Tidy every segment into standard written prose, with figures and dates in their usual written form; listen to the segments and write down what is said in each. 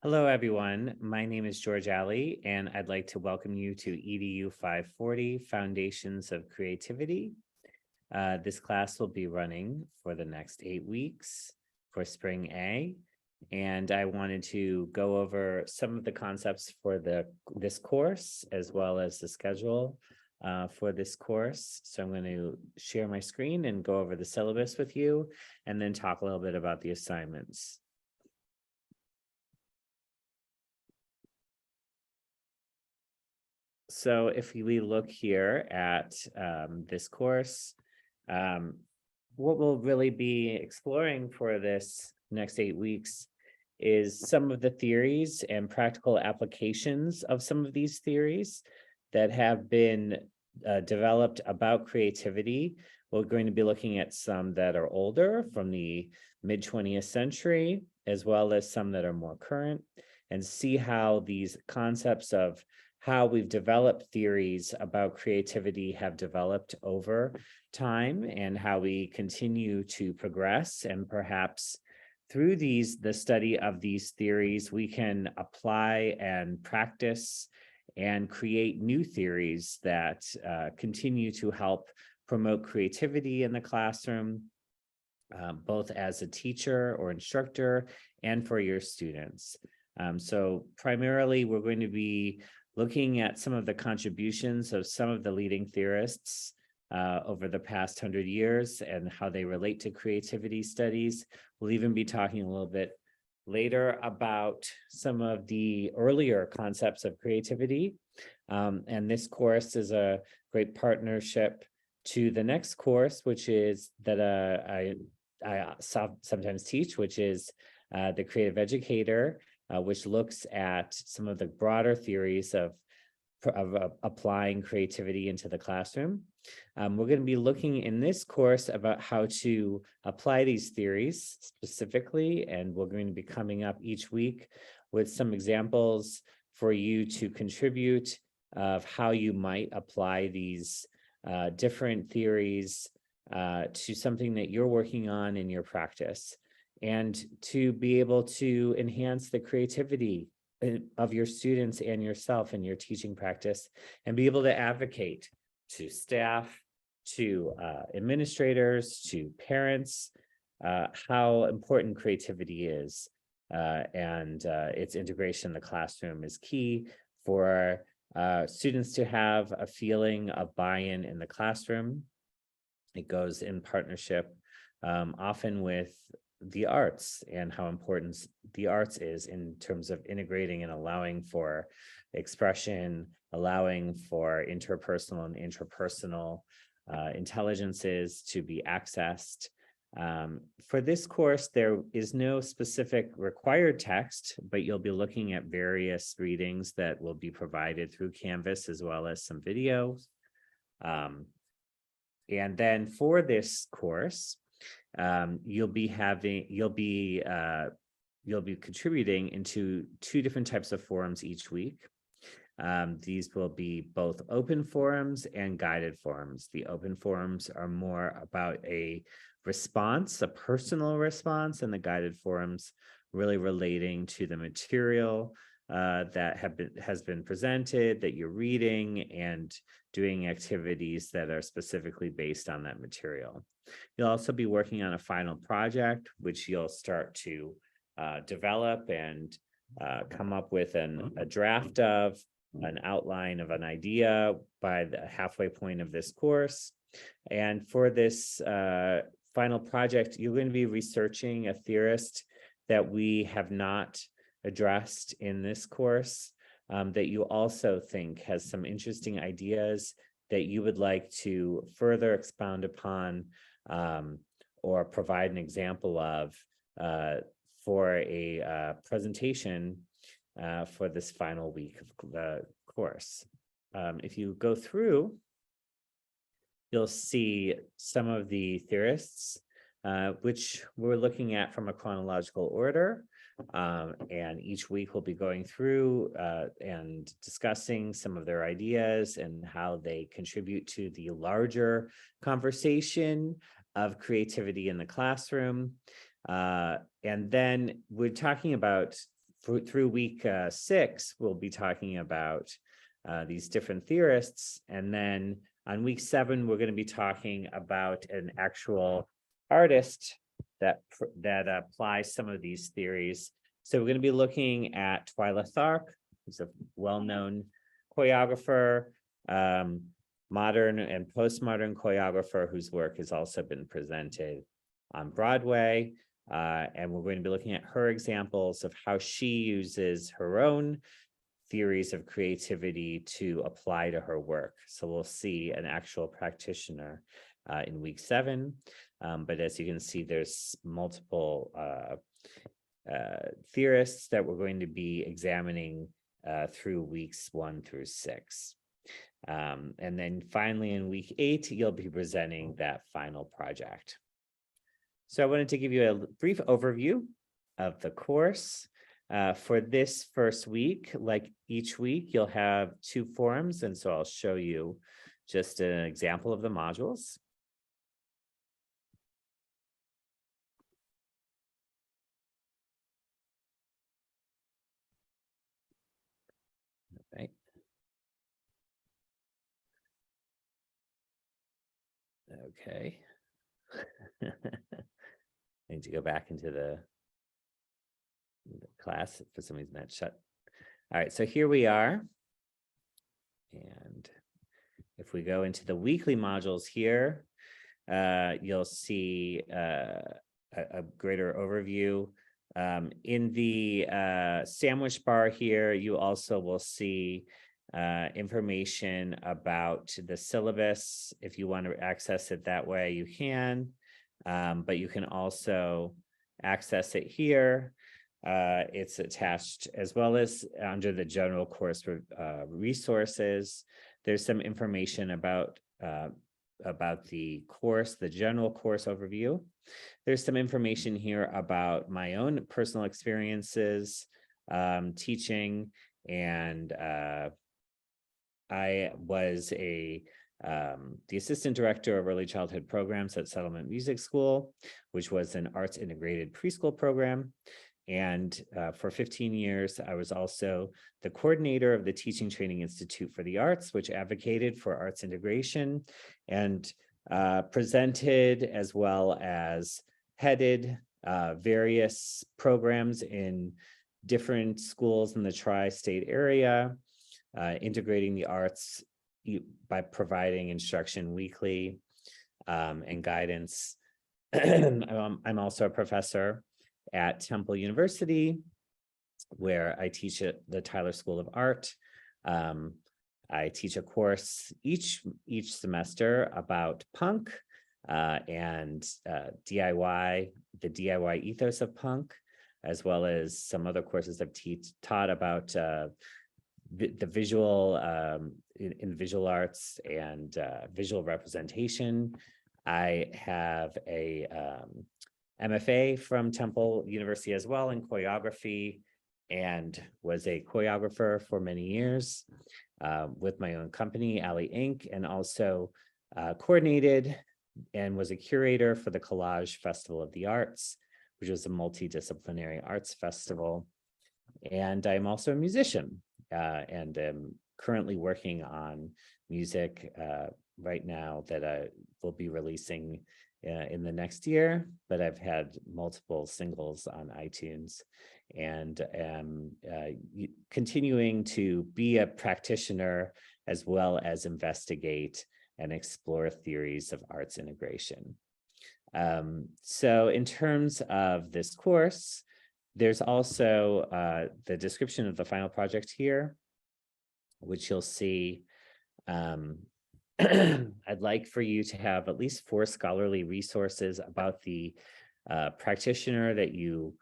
Hello, everyone. My name is George Alley, and I'd like to welcome you to EDU 540 Foundations of Creativity. This class will be running for the next 8 weeks for Spring A, and I wanted to go over some of the concepts for this course as well as the schedule for this course. So I'm going to share my screen and go over the syllabus with you, and then talk a little bit about the assignments. So if we look here at this course, what we'll really be exploring for this next 8 weeks is some of the theories and practical applications of some of these theories that have been developed about creativity. We're going to be looking at some that are older from the mid 20th century, as well as some that are more current, and see how these concepts of how we've developed theories about creativity have developed over time and how we continue to progress. And perhaps through the study of these theories, we can apply and practice and create new theories that continue to help promote creativity in the classroom, both as a teacher or instructor and for your students. So primarily, we're going to be looking at some of the contributions of some of the leading theorists over the past 100 years and how they relate to creativity studies. We'll even be talking a little bit later about some of the earlier concepts of creativity. And this course is a great partnership to the next course, which is that I sometimes teach, which is the Creative Educator, which looks at some of the broader theories of applying creativity into the classroom. We're going to be looking in this course about how to apply these theories specifically, and we're going to be coming up each week with some examples for you to contribute of how you might apply these different theories to something that you're working on in your practice, and to be able to enhance the creativity of your students and yourself in your teaching practice, and be able to advocate to staff, to administrators, to parents, how important creativity is, and its integration in the classroom is key for students to have a feeling of buy-in in the classroom. It goes in partnership often with the arts and how important the arts is in terms of integrating and allowing for expression, allowing for interpersonal and intrapersonal intelligences to be accessed. For this course, there is no specific required text, but you'll be looking at various readings that will be provided through Canvas, as well as some videos. And then for this course, you'll be contributing into 2 different types of forums each week. These will be both open forums and guided forums. The open forums are more about a response, a personal response, and the guided forums really relating to the material that has been presented, that you're reading, and doing activities that are specifically based on that material. You'll also be working on a final project, which you'll start to develop and come up with a draft of, an outline of an idea by the halfway point of this course. And for this final project, you're going to be researching a theorist that we have not addressed in this course, that you also think has some interesting ideas that you would like to further expound upon, or provide an example of for a presentation for this final week of the course. If you go through, you'll see some of the theorists, which we're looking at from a chronological order. And each week we'll be going through and discussing some of their ideas and how they contribute to the larger conversation of creativity in the classroom. And then we're talking about through week 6, we'll be talking about these different theorists. And then on week 7, we're going to be talking about an actual artist that applies some of these theories. So we're going to be looking at Twyla Tharp, who's a well-known choreographer, modern and postmodern choreographer whose work has also been presented on Broadway. And we're going to be looking at her examples of how she uses her own theories of creativity to apply to her work. So we'll see an actual practitioner in week 7. But as you can see, there's multiple theorists that we're going to be examining through weeks 1 through 6. And then finally in week 8, you'll be presenting that final project. So I wanted to give you a brief overview of the course. For this first week, like each week, you'll have 2 forums. And so I'll show you just an example of the modules. Right. Okay. I need to go back into the class for some reason that shut. All right, so here we are. And if we go into the weekly modules here, you'll see a greater overview. In the sandwich bar here, you also will see information about the syllabus. If you want to access it that way, you can, but you can also access it here. It's attached as well as under the general course resources. There's some information about the course, the general course overview. There's some information here about my own personal experiences teaching, and I was the assistant director of early childhood programs at Settlement Music School, which was an arts integrated preschool program. And for 15 years, I was also the coordinator of the Teaching Training Institute for the Arts, which advocated for arts integration and presented as well as headed various programs in different schools in the tri-state area, integrating the arts by providing instruction weekly and guidance. I'm also a professor at Temple University, where I teach at the Tyler School of Art. I teach a course each semester about punk and DIY, the DIY ethos of punk, as well as some other courses I've taught about the visual in visual arts and visual representation. I have a MFA from Temple University as well in choreography, and was a choreographer for many years with my own company, Alley Inc., and also coordinated and was a curator for the Collage Festival of the Arts, which was a multidisciplinary arts festival. And I'm also a musician and am currently working on music right now that I will be releasing in the next year, but I've had multiple singles on iTunes and am continuing to be a practitioner as well as investigate and explore theories of arts integration. So in terms of this course, there's also the description of the final project here, which you'll see. I'd like for you to have at least 4 scholarly resources about the practitioner that you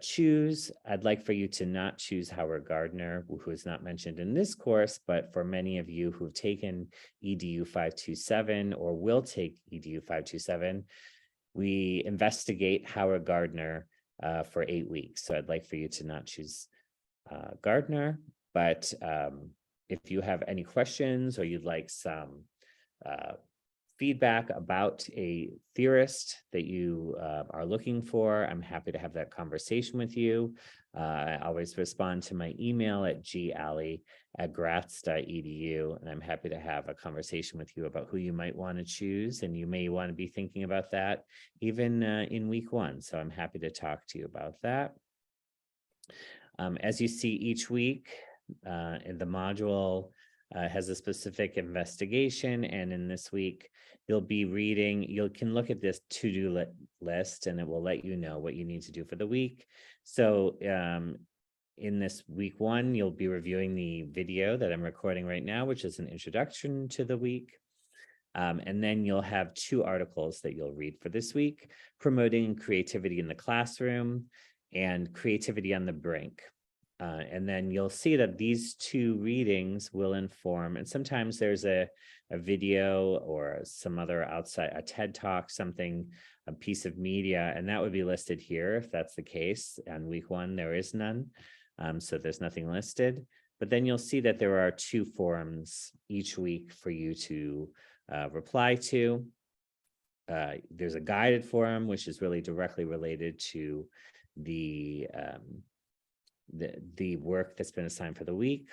choose. I'd like for you to not choose Howard Gardner, who is not mentioned in this course, but for many of you who've taken EDU 527 or will take EDU 527, we investigate Howard Gardner for 8 weeks. So I'd like for you to not choose Gardner, but if you have any questions or you'd like some feedback about a theorist that you are looking for, I'm happy to have that conversation with you. I always respond to my email at gally@gratz.edu, and I'm happy to have a conversation with you about who you might want to choose, and you may want to be thinking about that even in week 1. So I'm happy to talk to you about that. As you see each week, in the module has a specific investigation, and in this week, you'll be reading, you can look at this to-do list, and it will let you know what you need to do for the week. So in this week 1, you'll be reviewing the video that I'm recording right now, which is an introduction to the week. And then you'll have 2 articles that you'll read for this week: Promoting Creativity in the Classroom and Creativity on the Brink. And then you'll see that these 2 readings will inform, and sometimes there's a video or some other outside, a TED Talk, something, a piece of media, and that would be listed here if that's the case. On week 1, there is none, so there's nothing listed. But then you'll see that there are 2 forums each week for you to reply to. There's a guided forum, which is really directly related to the work that's been assigned for the week.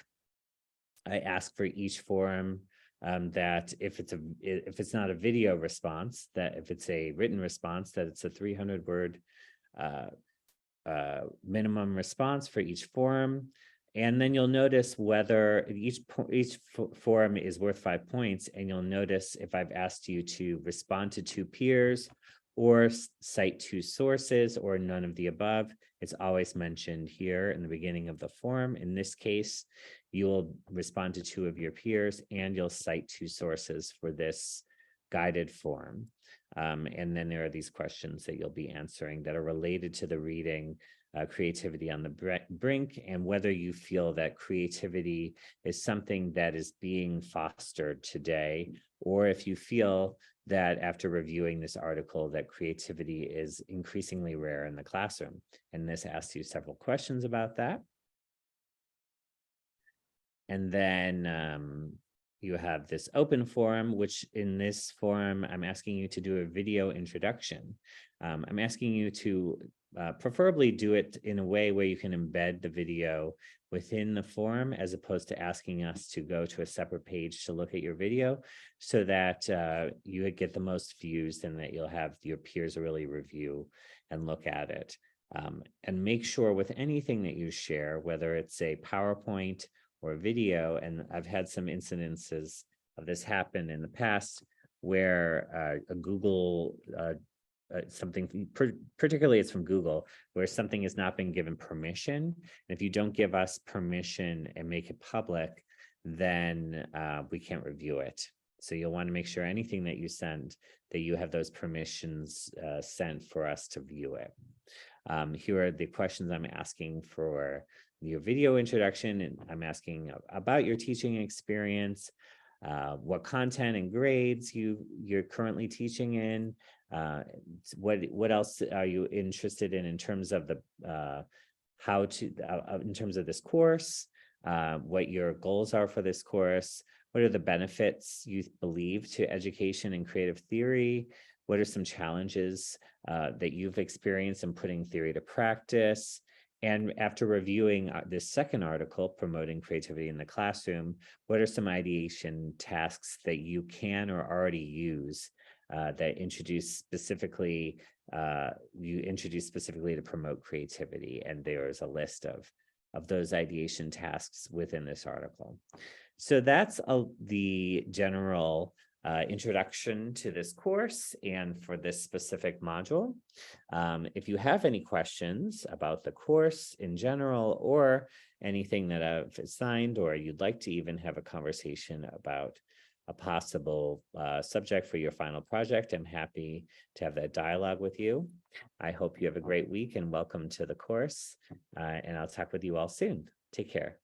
I ask for each forum that if it's not a video response, that if it's a written response, that it's a 300-word minimum response for each forum. And then you'll notice whether each forum is worth 5 points, and you'll notice if I've asked you to respond to 2 peers or cite 2 sources or none of the above. It's always mentioned here in the beginning of the form. In this case, you will respond to 2 of your peers, and you'll cite 2 sources for this guided form. And then there are these questions that you'll be answering that are related to the reading, Creativity on the Brink, and whether you feel that creativity is something that is being fostered today, or if you feel that after reviewing this article that creativity is increasingly rare in the classroom. And this asks you several questions about that. And then you have this open forum, which in this forum, I'm asking you to do a video introduction. I'm asking you to preferably do it in a way where you can embed the video within the forum, as opposed to asking us to go to a separate page to look at your video, so that you would get the most views and that you'll have your peers really review and look at it. And make sure with anything that you share, whether it's a PowerPoint or video, and I've had some incidences of this happen in the past where a Google something, particularly it's from Google, where something has not been given permission. And if you don't give us permission and make it public, then we can't review it. So you'll want to make sure anything that you send, that you have those permissions sent for us to view it. Here are the questions I'm asking for your video introduction, and I'm asking about your teaching experience, what content and grades you're currently teaching in, what else are you interested in terms of the in terms of this course, what your goals are for this course, what are the benefits you believe to education and creative theory, what are some challenges that you've experienced in putting theory to practice. And after reviewing this second article, Promoting Creativity in the Classroom, what are some ideation tasks that you can or already use that introduce specifically, to promote creativity? And there's a list of those ideation tasks within this article. So that's the general introduction to this course and for this specific module. If you have any questions about the course in general, or anything that I've assigned, or you'd like to even have a conversation about a possible subject for your final project, I'm happy to have that dialogue with you. I hope you have a great week and welcome to the course. And I'll talk with you all soon. Take care.